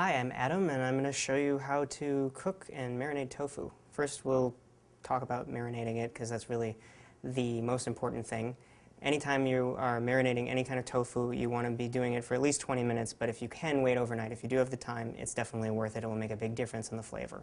Hi, I'm Adam, and I'm going to show you how to cook and marinate tofu. First, we'll talk about marinating it because that's really the most important thing. Anytime you are marinating any kind of tofu, you want to be doing it for at least 20 minutes, but if you can wait overnight, if you do have the time, it's definitely worth it. It will make a big difference in the flavor.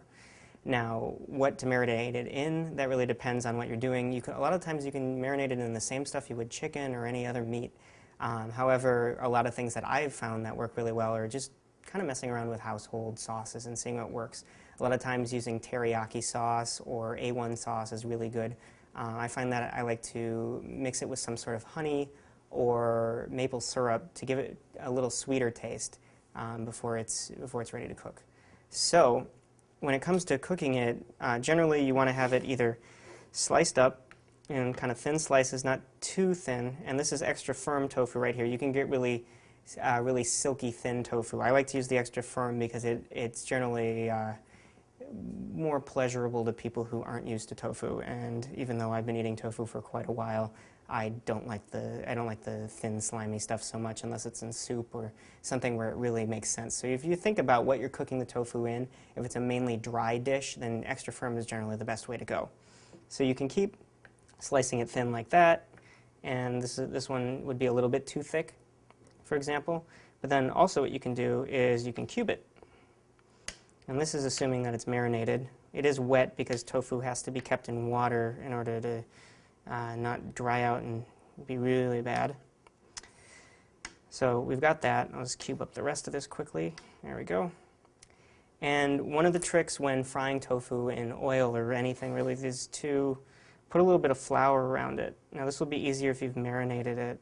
Now, what to marinate it in, that really depends on what you're doing. A lot of times you can marinate it in the same stuff you would chicken or any other meat. However, a lot of things that I've found that work really well are just kind of messing around with household sauces and seeing what works. A lot of times using teriyaki sauce or A1 sauce is really good. I find that I like to mix it with some sort of honey or maple syrup to give it a little sweeter taste before it's ready to cook. So when it comes to cooking it, generally you want to have it either sliced up in kind of thin slices, not too thin, and this is extra firm tofu right here. You can get really silky thin tofu. I like to use the extra firm because it's generally more pleasurable to people who aren't used to tofu. And even though I've been eating tofu for quite a while, I don't like the thin slimy stuff so much unless it's in soup or something where it really makes sense. So if you think about what you're cooking the tofu in, if it's a mainly dry dish, then extra firm is generally the best way to go. So you can keep slicing it thin like that, and this one would be a little bit too thick, for example. But then also what you can do is you can cube it. And this is assuming that it's marinated. It is wet because tofu has to be kept in water in order to not dry out and be really bad. So we've got that. I'll just cube up the rest of this quickly. There we go. And one of the tricks when frying tofu in oil or anything really is to put a little bit of flour around it. Now this will be easier if you've marinated it,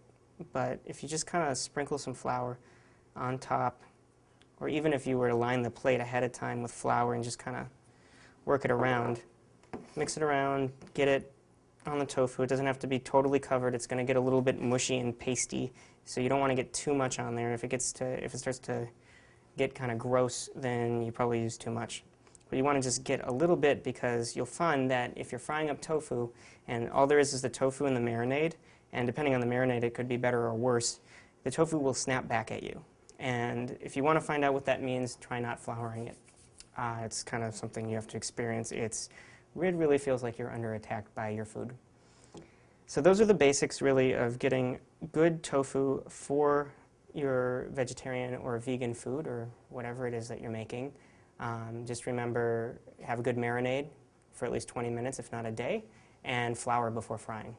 but if you just kind of sprinkle some flour on top, or even if you were to line the plate ahead of time with flour and just kind of work it around, mix it around, get it on the tofu. It doesn't have to be totally covered. It's going to get a little bit mushy and pasty, so you don't want to get too much on there. If it starts to get kind of gross, then you probably use too much. But you want to just get a little bit, because you'll find that if you're frying up tofu and all there is the tofu and the marinade, and depending on the marinade it could be better or worse, the tofu will snap back at you. And if you want to find out what that means, try not flouring it. It's kind of something you have to experience. It really feels like you're under attack by your food. So those are the basics really of getting good tofu for your vegetarian or vegan food or whatever it is that you're making. Just remember, have a good marinade for at least 20 minutes, if not a day, and flour before frying.